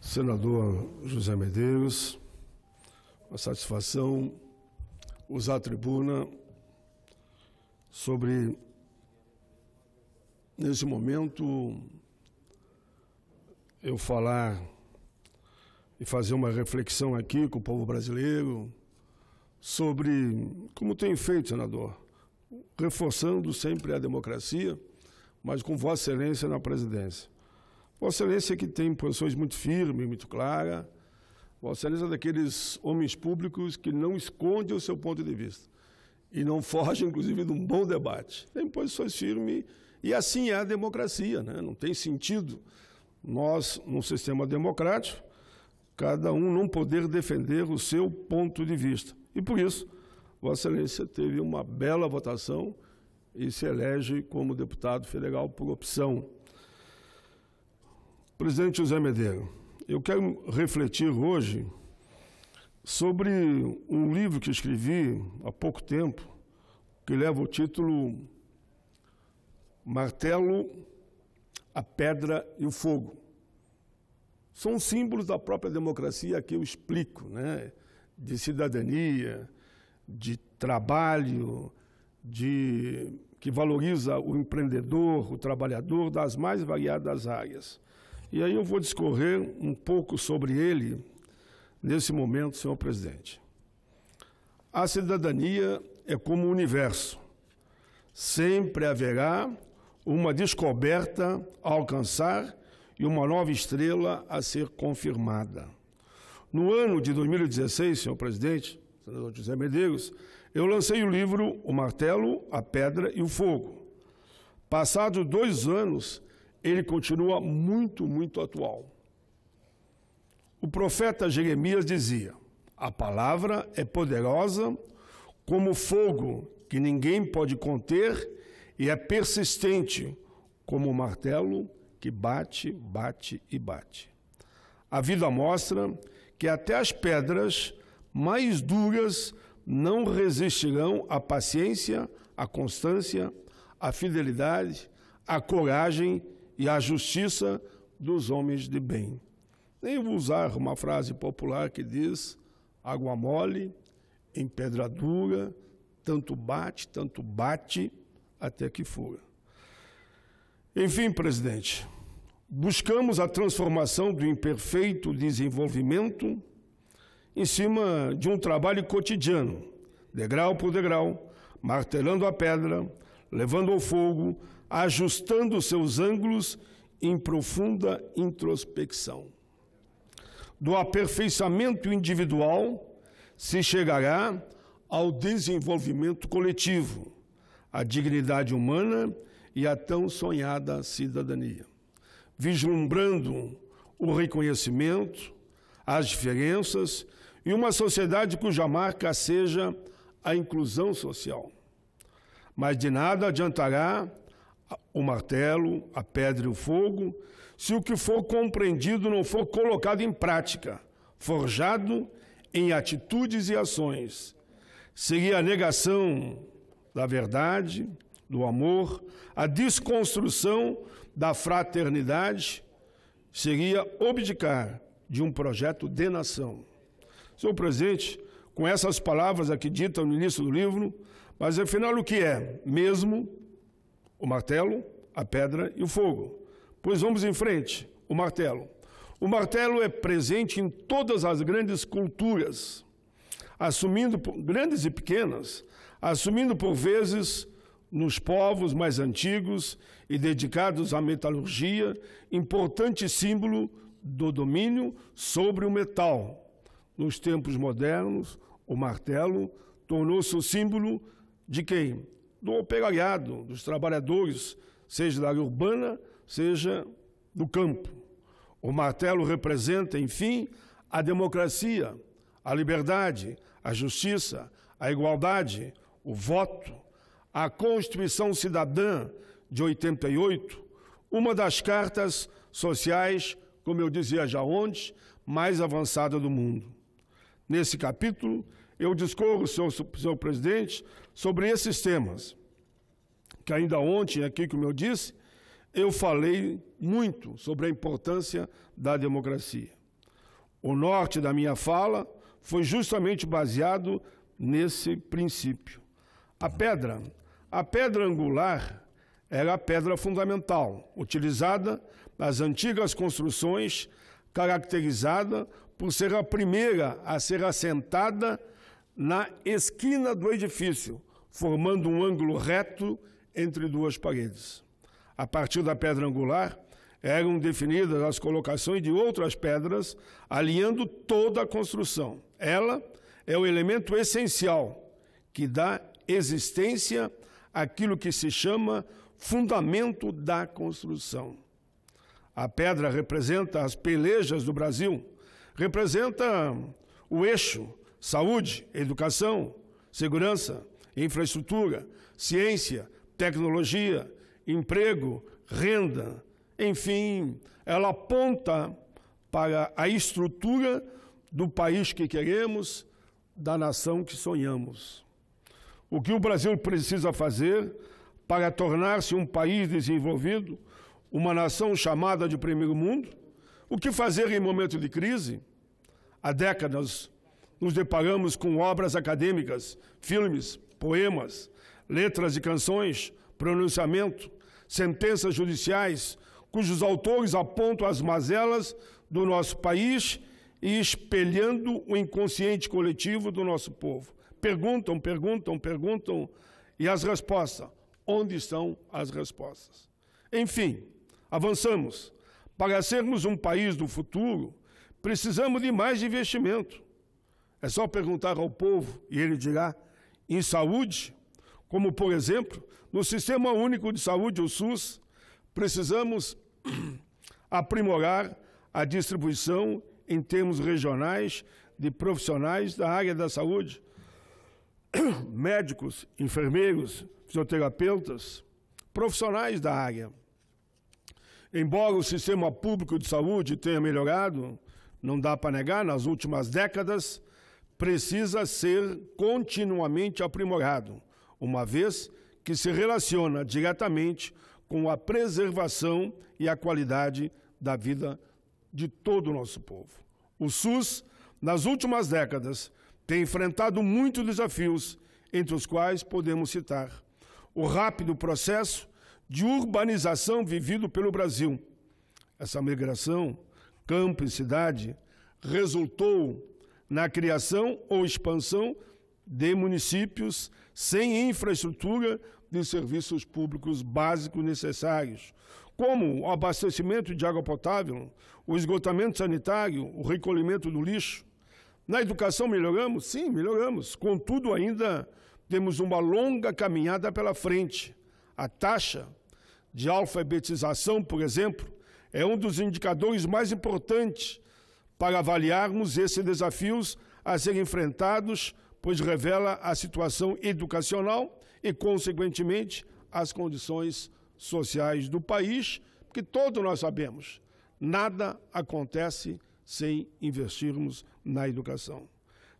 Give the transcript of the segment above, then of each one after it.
Senador José Medeiros, uma satisfação usar a tribuna sobre, nesse momento, eu falar e fazer uma reflexão aqui com o povo brasileiro sobre como tem feito, senador, reforçando sempre a democracia, mas com Vossa Excelência na presidência. Vossa Excelência que tem posições muito firmes, muito claras. Vossa Excelência é daqueles homens públicos que não esconde o seu ponto de vista e não foge, inclusive, de um bom debate. Tem posições firmes e assim é a democracia, né? Não tem sentido nós, num sistema democrático, cada um não poder defender o seu ponto de vista. E por isso, Vossa Excelência teve uma bela votação e se elege como deputado federal por opção. Presidente José Medeiros, eu quero refletir hoje sobre um livro que escrevi há pouco tempo, que leva o título Martelo, a Pedra e o Fogo. São símbolos da própria democracia que eu explico, né? De cidadania, de trabalho, que valoriza o empreendedor, o trabalhador, das mais variadas áreas. E aí eu vou discorrer um pouco sobre ele nesse momento, senhor presidente. A cidadania é como o universo. Sempre haverá uma descoberta a alcançar e uma nova estrela a ser confirmada. No ano de 2016, senhor presidente, senador José Medeiros, eu lancei o livro O Martelo, a Pedra e o Fogo. Passados 2 anos, ele continua muito atual. O profeta Jeremias dizia: a palavra é poderosa como fogo que ninguém pode conter e é persistente como o martelo que bate e bate. A vida mostra que até as pedras mais duras não resistirão à paciência, à constância, à fidelidade, à coragem e à justiça dos homens de bem. Nem vou usar uma frase popular que diz: água mole, em pedra dura, tanto bate, até que fura. Enfim, presidente, buscamos a transformação do imperfeito desenvolvimento em cima de um trabalho cotidiano, degrau por degrau, martelando a pedra, levando ao fogo, ajustando seus ângulos em profunda introspecção. Do aperfeiçoamento individual se chegará ao desenvolvimento coletivo, à dignidade humana e à tão sonhada cidadania, vislumbrando o reconhecimento, as diferenças e uma sociedade cuja marca seja a inclusão social. Mas de nada adiantará o martelo, a pedra e o fogo, se o que for compreendido não for colocado em prática, forjado em atitudes e ações. Seria a negação da verdade, do amor, a desconstrução da fraternidade, seria abdicar de um projeto de nação. Senhor presidente, com essas palavras aqui ditas no início do livro, mas afinal o que é mesmo o martelo, a pedra e o fogo? Pois vamos em frente. O martelo. O martelo é presente em todas as grandes culturas, grandes e pequenas, assumindo por vezes nos povos mais antigos e dedicados à metalurgia, importante símbolo do domínio sobre o metal. Nos tempos modernos, o martelo tornou-se o símbolo de quem? Do operariado, dos trabalhadores, seja da área urbana, seja do campo. O martelo representa, enfim, a democracia, a liberdade, a justiça, a igualdade, o voto, a Constituição Cidadã de 88, uma das cartas sociais, como eu dizia já ontem, mais avançada do mundo. Nesse capítulo, eu discorro, senhor presidente, sobre esses temas, que ainda ontem, aqui, como eu disse, eu falei muito sobre a importância da democracia. O norte da minha fala foi justamente baseado nesse princípio. A pedra angular era a pedra fundamental, utilizada nas antigas construções, caracterizada por ser a primeira a ser assentada na esquina do edifício, formando um ângulo reto entre duas paredes. A partir da pedra angular, eram definidas as colocações de outras pedras, alinhando toda a construção. Ela é o elemento essencial que dá existência àquilo que se chama fundamento da construção. A pedra representa as pelejas do Brasil, representa o eixo: saúde, educação, segurança, infraestrutura, ciência, tecnologia, emprego, renda. Enfim, ela aponta para a estrutura do país que queremos, da nação que sonhamos. O que o Brasil precisa fazer para tornar-se um país desenvolvido, uma nação chamada de primeiro mundo? O que fazer em momento de crise? Há décadas nos deparamos com obras acadêmicas, filmes, poemas, letras de canções, pronunciamento, sentenças judiciais, cujos autores apontam as mazelas do nosso país e espelhando o inconsciente coletivo do nosso povo. Perguntam, e as respostas? Onde estão as respostas? Enfim, avançamos. Para sermos um país do futuro, precisamos de mais investimento. É só perguntar ao povo e ele dirá: em saúde, como por exemplo, no Sistema Único de Saúde, o SUS, precisamos aprimorar a distribuição em termos regionais de profissionais da área da saúde, médicos, enfermeiros, fisioterapeutas, profissionais da área. Embora o sistema público de saúde tenha melhorado, não dá para negar, nas últimas décadas, precisa ser continuamente aprimorado, uma vez que se relaciona diretamente com a preservação e a qualidade da vida de todo o nosso povo. O SUS, nas últimas décadas, tem enfrentado muitos desafios, entre os quais podemos citar o rápido processo de urbanização vivido pelo Brasil. Essa migração, campo e cidade, resultou na criação ou expansão de municípios sem infraestrutura de serviços públicos básicos necessários, como o abastecimento de água potável, o esgotamento sanitário, o recolhimento do lixo. Na educação melhoramos? Sim, melhoramos. Contudo, ainda temos uma longa caminhada pela frente. A taxa de alfabetização, por exemplo, é um dos indicadores mais importantes para avaliarmos esses desafios a serem enfrentados, pois revela a situação educacional e, consequentemente, as condições sociais do país, porque todos nós sabemos, nada acontece sem investirmos na educação.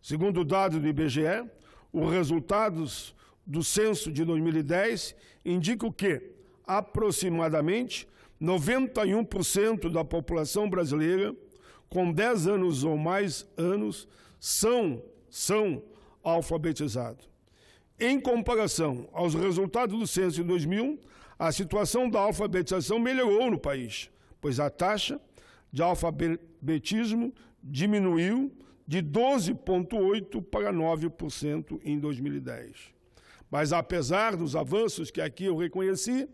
Segundo dados do IBGE, os resultados do censo de 2010 indicam que aproximadamente 91% da população brasileira com 10 anos ou mais anos são alfabetizados. Em comparação aos resultados do censo de 2000, a situação da alfabetização melhorou no país, pois a taxa de alfabetismo diminuiu de 12,8% para 9% em 2010. Mas, apesar dos avanços que aqui eu reconheci,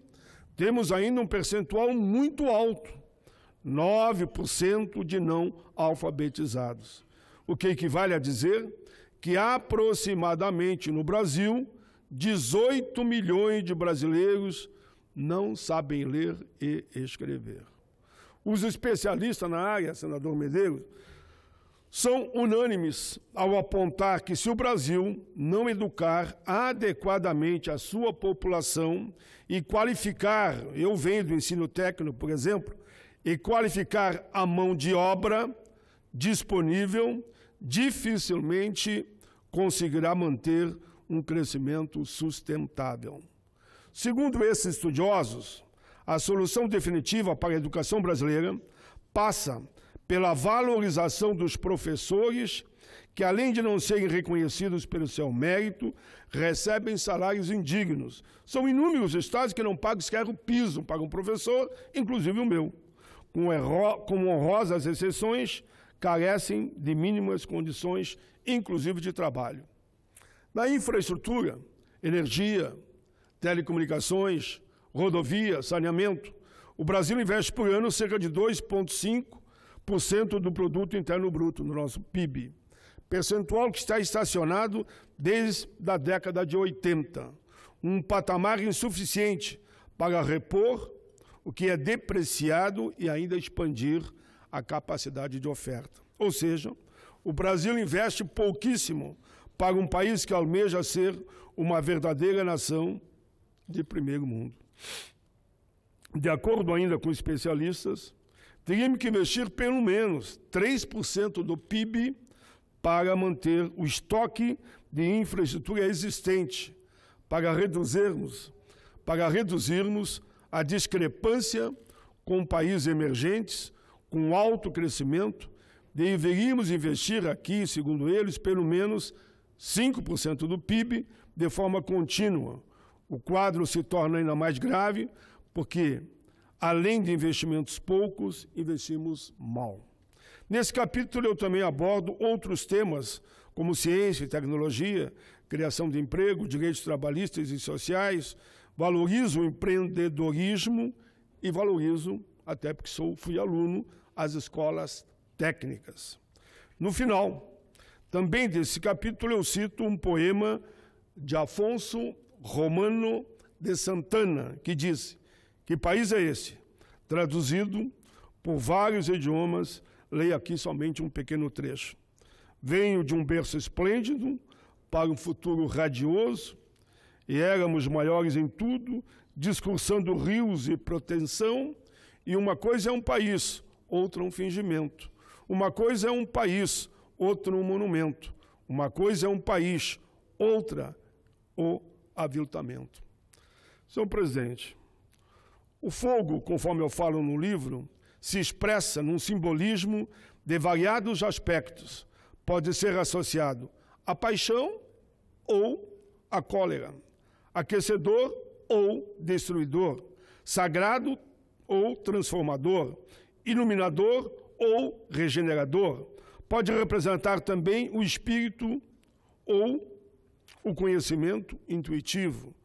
temos ainda um percentual muito alto, 9% de não alfabetizados, o que equivale a dizer que aproximadamente no Brasil, 18 milhões de brasileiros não sabem ler e escrever. Os especialistas na área, senador Medeiros, são unânimes ao apontar que se o Brasil não educar adequadamente a sua população e qualificar, eu venho do ensino técnico, por exemplo, e qualificar a mão de obra disponível, dificilmente conseguirá manter um crescimento sustentável. Segundo esses estudiosos, a solução definitiva para a educação brasileira passa pela valorização dos professores, que além de não serem reconhecidos pelo seu mérito, recebem salários indignos. São inúmeros estados que não pagam sequer o piso para um professor, inclusive o meu. Com honrosas exceções, carecem de mínimas condições, inclusive de trabalho. Na infraestrutura, energia, telecomunicações, rodovia, saneamento, o Brasil investe por ano cerca de 2,5% do produto interno bruto no nosso PIB, percentual que está estacionado desde a década de 80, um patamar insuficiente para repor o que é depreciado e ainda expandir a capacidade de oferta. Ou seja, o Brasil investe pouquíssimo para um país que almeja ser uma verdadeira nação de primeiro mundo. De acordo ainda com especialistas, teríamos que investir pelo menos 3% do PIB para manter o estoque de infraestrutura existente, para reduzirmos a discrepância com países emergentes, com alto crescimento. Deveríamos investir aqui, segundo eles, pelo menos 5% do PIB de forma contínua. O quadro se torna ainda mais grave porque, além de investimentos poucos, investimos mal. Nesse capítulo eu também abordo outros temas, como ciência e tecnologia, criação de emprego, direitos trabalhistas e sociais, valorizo o empreendedorismo e valorizo, até porque fui aluno, as escolas técnicas. No final, também desse capítulo eu cito um poema de Afonso Romano de Santana, que diz: que país é esse? Traduzido por vários idiomas, leio aqui somente um pequeno trecho. Venho de um berço esplêndido para um futuro radioso, e éramos maiores em tudo, discursando rios e proteção, e uma coisa é um país, outra um fingimento. Uma coisa é um país, outra um monumento. Uma coisa é um país, outra o aviltamento. Senhor presidente, o fogo, conforme eu falo no livro, se expressa num simbolismo de variados aspectos. Pode ser associado à paixão ou à cólera, aquecedor ou destruidor, sagrado ou transformador, iluminador ou regenerador. Pode representar também o espírito ou o conhecimento intuitivo.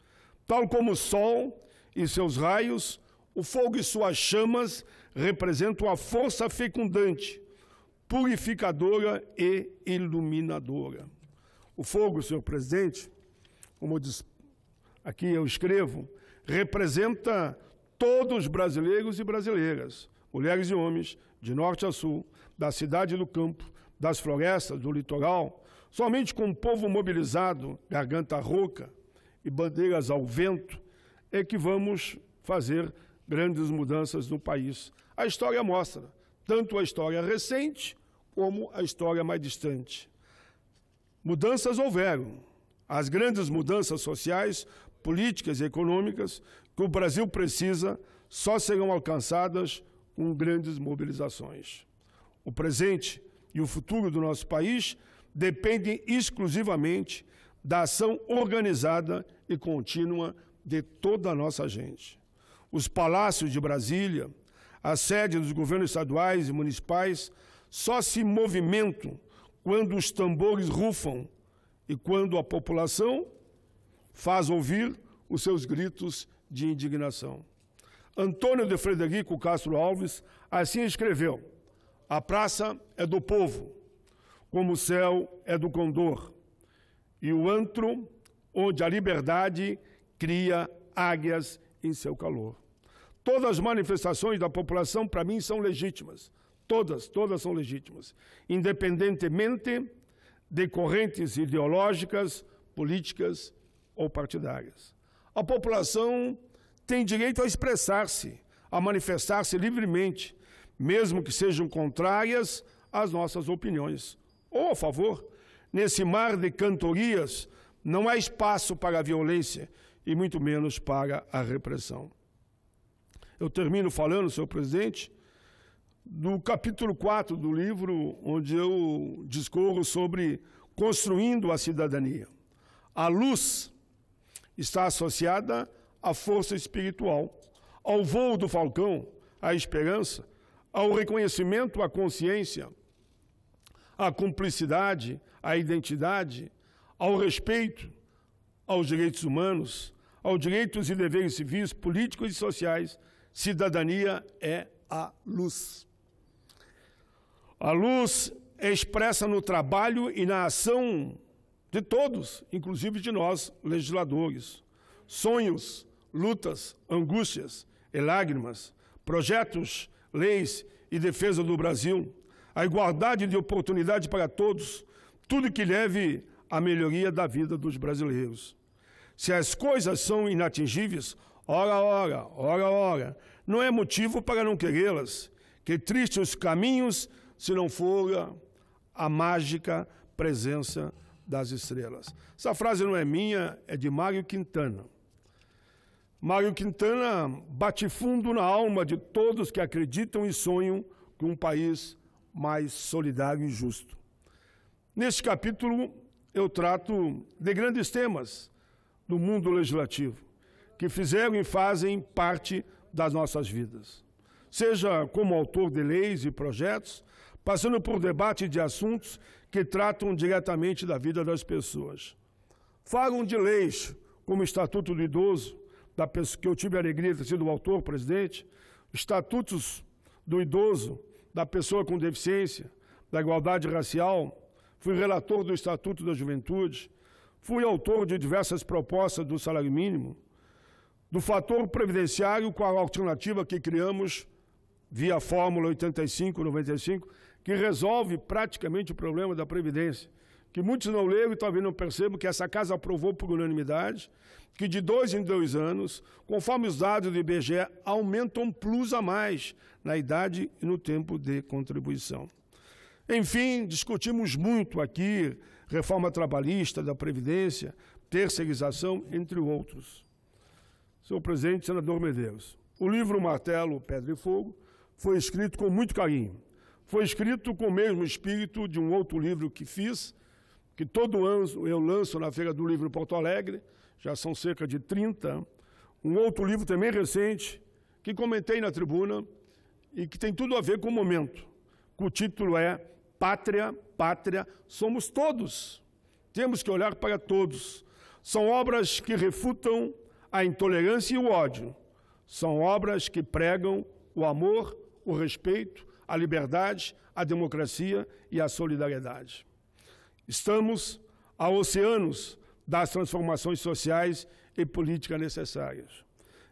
Tal como o sol e seus raios, o fogo e suas chamas representam a força fecundante, purificadora e iluminadora. O fogo, senhor presidente, como aqui eu escrevo, representa todos os brasileiros e brasileiras, mulheres e homens, de norte a sul, da cidade e do campo, das florestas, do litoral. Somente com um povo mobilizado, garganta rouca e bandeiras ao vento, é que vamos fazer grandes mudanças no país. A história mostra, tanto a história recente como a história mais distante. Mudanças houveram. As grandes mudanças sociais, políticas e econômicas que o Brasil precisa só serão alcançadas com grandes mobilizações. O presente e o futuro do nosso país dependem exclusivamente da ação organizada e contínua de toda a nossa gente. Os palácios de Brasília, a sede dos governos estaduais e municipais, só se movimentam quando os tambores rufam e quando a população faz ouvir os seus gritos de indignação. Antônio de Frederico Castro Alves assim escreveu: a praça é do povo, como o céu é do condor, e o antro onde a liberdade cria águias em seu calor. Todas as manifestações da população, para mim, são legítimas. Todas são legítimas, independentemente de correntes ideológicas, políticas ou partidárias. A população tem direito a expressar-se, a manifestar-se livremente, mesmo que sejam contrárias às nossas opiniões, ou a favor. Nesse mar de cantorias, não há espaço para a violência e muito menos para a repressão. Eu termino falando, senhor presidente, do capítulo 4 do livro, onde eu discorro sobre construindo a cidadania. A luz está associada à força espiritual, ao voo do falcão, à esperança, ao reconhecimento, à consciência, à cumplicidade, à identidade, ao respeito aos direitos humanos, aos direitos e deveres civis, políticos e sociais. Cidadania é a luz. A luz é expressa no trabalho e na ação de todos, inclusive de nós, legisladores. Sonhos, lutas, angústias e lágrimas, projetos, leis e defesa do Brasil, a igualdade de oportunidade para todos, tudo que leve à melhoria da vida dos brasileiros. Se as coisas são inatingíveis, ora, não é motivo para não querê-las. Que tristes os caminhos se não for a mágica presença das estrelas. Essa frase não é minha, é de Mário Quintana. Mário Quintana bate fundo na alma de todos que acreditam e sonham com um país mais solidário e justo. Neste capítulo, eu trato de grandes temas do mundo legislativo, que fizeram e fazem parte das nossas vidas. Seja como autor de leis e projetos, passando por debate de assuntos que tratam diretamente da vida das pessoas. Falam de leis como o Estatuto do Idoso, que eu tive a alegria de ter sido o autor, presidente, estatutos do idoso, da pessoa com deficiência, da igualdade racial, fui relator do Estatuto da Juventude, fui autor de diversas propostas do salário mínimo, do fator previdenciário com a alternativa que criamos via Fórmula 85-95, que resolve praticamente o problema da Previdência, que muitos não leram e talvez não percebam que essa casa aprovou por unanimidade, que de 2 em 2 anos, conforme os dados do IBGE, aumentam um plus a mais na idade e no tempo de contribuição. Enfim, discutimos muito aqui reforma trabalhista, da Previdência, terceirização, entre outros. Senhor presidente, senador Medeiros, o livro Martelo, Pedra e Fogo foi escrito com muito carinho. Foi escrito com o mesmo espírito de um outro livro que fiz, que todo ano eu lanço na Feira do Livro em Porto Alegre, já são cerca de 30. Um outro livro também recente, que comentei na tribuna e que tem tudo a ver com o momento. O título é Pátria, Pátria, somos todos. Temos que olhar para todos. São obras que refutam a intolerância e o ódio. São obras que pregam o amor, o respeito, a liberdade, a democracia e a solidariedade. Estamos a oceanos das transformações sociais e políticas necessárias.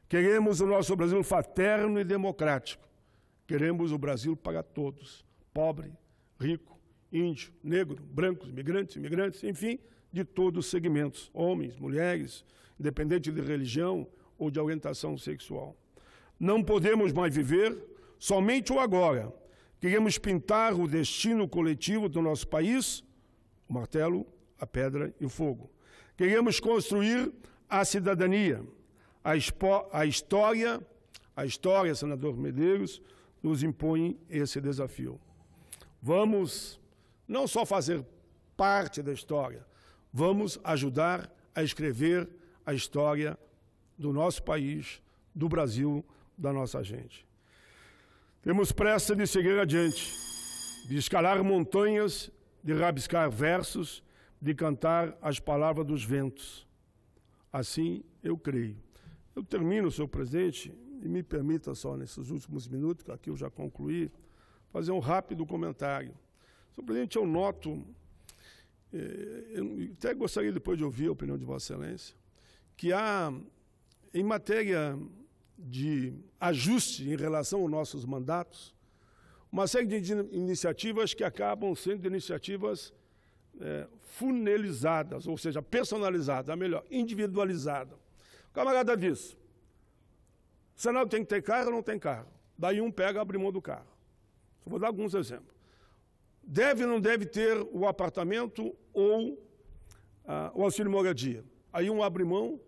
Queremos o nosso Brasil fraterno e democrático. Queremos o Brasil para todos, pobre, rico, índio, negro, brancos, migrantes, imigrantes, enfim, de todos os segmentos, homens, mulheres, independente de religião ou de orientação sexual. Não podemos mais viver somente o agora. Queremos pintar o destino coletivo do nosso país, o martelo, a pedra e o fogo. Queremos construir a cidadania. A história, senador Medeiros, nos impõe esse desafio. Vamos não só fazer parte da história, vamos ajudar a escrever a história do nosso país, do Brasil, da nossa gente. Temos pressa de seguir adiante, de escalar montanhas, de rabiscar versos, de cantar as palavras dos ventos. Assim eu creio. Eu termino, senhor presidente, e me permita só nesses últimos minutos, que aqui eu já concluí, fazer um rápido comentário. Senhor presidente, eu noto, eu até gostaria depois de ouvir a opinião de Vossa Excelência, que há, em matéria de ajuste em relação aos nossos mandatos, uma série de iniciativas que acabam sendo iniciativas funelizadas, ou seja, personalizadas, melhor, individualizadas. O camarada diz, o Senado tem que ter carro ou não tem carro? Daí um pega e abre mão do carro. Só vou dar alguns exemplos. Deve ou não deve ter o apartamento ou o auxílio moradia? Aí um abre mão,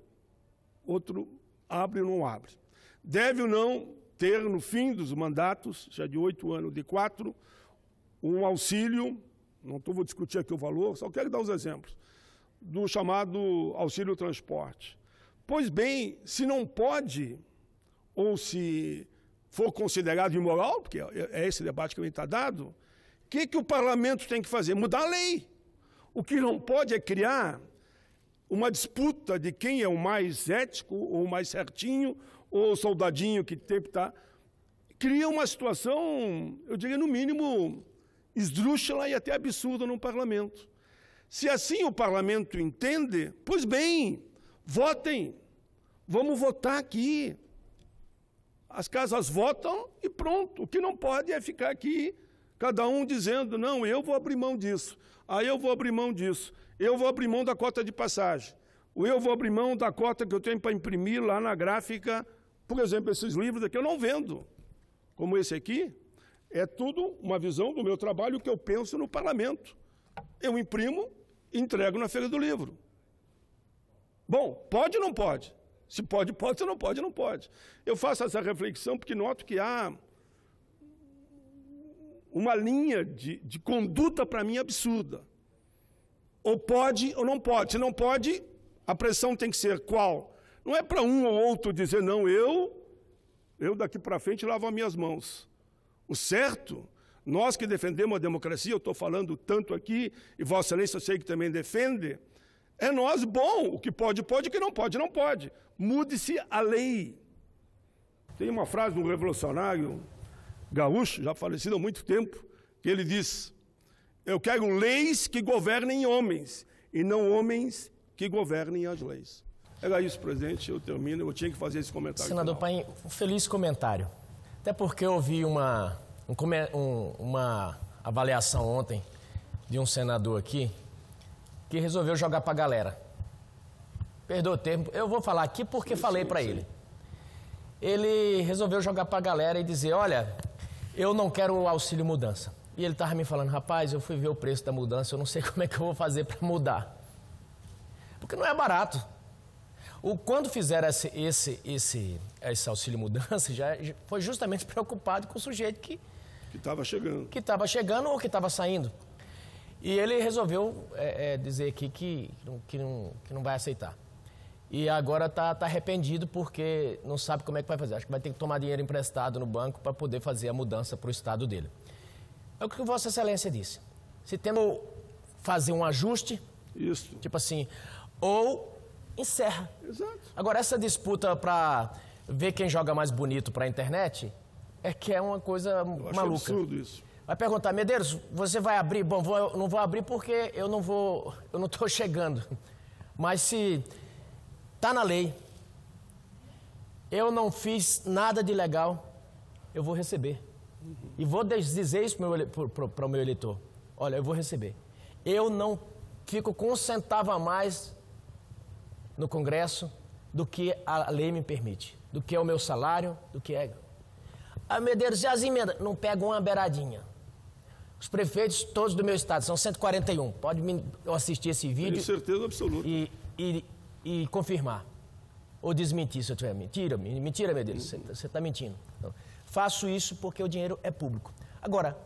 outro abre ou não abre. Deve ou não ter, no fim dos mandatos, já de 8 anos, de 4, um auxílio, não vou discutir aqui o valor, só quero dar os exemplos, do chamado auxílio transporte. Pois bem, se não pode, ou se for considerado imoral, porque é esse debate que está dado, o que o parlamento tem que fazer? Mudar a lei. O que não pode é criar uma disputa de quem é o mais ético, ou o mais certinho, ou o soldadinho que tem que estar. Cria uma situação, eu diria, no mínimo, esdrúxula e até absurda no parlamento. Se assim o parlamento entende, pois bem, votem. Vamos votar aqui. As casas votam e pronto. O que não pode é ficar aqui, cada um dizendo, não, eu vou abrir mão disso, aí eu vou abrir mão disso, eu vou abrir mão da cota de passagem, ou eu vou abrir mão da cota que eu tenho para imprimir lá na gráfica. Por exemplo, esses livros aqui eu não vendo, como esse aqui, é tudo uma visão do meu trabalho que eu penso no parlamento. Eu imprimo e entrego na Feira do Livro. Bom, pode ou não pode? Se pode, pode, se não pode, não pode. Eu faço essa reflexão porque noto que há uma linha de conduta, para mim, absurda. Ou pode ou não pode. Se não pode, a pressão tem que ser qual? Não é para um ou outro dizer, não, eu daqui para frente lavo as minhas mãos. O certo, nós que defendemos a democracia, eu estou falando tanto aqui, e Vossa Excelência eu sei que também defende, é nós, bom, o que pode, pode, o que não pode, não pode. Mude-se a lei. Tem uma frase de um revolucionário gaúcho, já falecido há muito tempo, que ele diz, eu quero leis que governem homens, e não homens que governem as leis. Era isso, presidente, eu termino, eu tinha que fazer esse comentário. Senador Paim, um feliz comentário. Até porque eu ouvi uma avaliação ontem de um senador aqui que resolveu jogar para a galera. Perdoa o termo, eu vou falar aqui porque falei para ele. Ele resolveu jogar para a galera e dizer, olha, eu não quero o auxílio mudança. E ele estava me falando, rapaz, eu fui ver o preço da mudança, eu não sei como é que eu vou fazer para mudar. Porque não é barato. Quando fizeram esse auxílio mudança, já foi justamente preocupado com o sujeito que estava chegando. Que estava chegando ou que estava saindo. E ele resolveu dizer aqui que não vai aceitar. E agora está arrependido porque não sabe como é que vai fazer. Acho que vai ter que tomar dinheiro emprestado no banco para poder fazer a mudança para o estado dele. É o que Vossa Excelência disse. Se temos fazer um ajuste, isso. Tipo assim, ou encerra. Exato. Agora, essa disputa para ver quem joga mais bonito para a internet que é uma coisa maluca. Absurdo isso. Vai perguntar, Medeiros, você vai abrir? Bom, não vou abrir porque eu não estou chegando. Mas se está na lei, eu não fiz nada de legal, eu vou receber. E vou dizer isso para o meu eleitor. Olha, eu vou receber. Eu não fico com um centavo a mais no Congresso do que a lei me permite, do que é o meu salário, do que é... Medeiros, e as emendas? Não pega uma beiradinha. Os prefeitos todos do meu estado, são 141. Pode assistir esse vídeo. Tenho certeza absoluta. E confirmar. Ou desmentir se eu tiver mentira. Mentira, Medeiros, você está mentindo. Então, faço isso porque o dinheiro é público. Agora,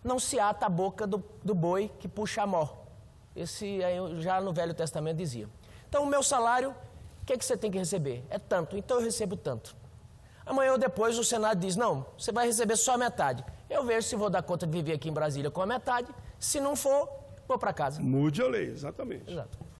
não se ata a boca do boi que puxa a mó. Esse aí já no Velho Testamento dizia. Então, o meu salário, o que você tem que receber? É tanto, então eu recebo tanto. Amanhã ou depois o Senado diz, não, você vai receber só a metade. Eu vejo se vou dar conta de viver aqui em Brasília com a metade. Se não for, vou para casa. Mude a lei, exatamente. Exato.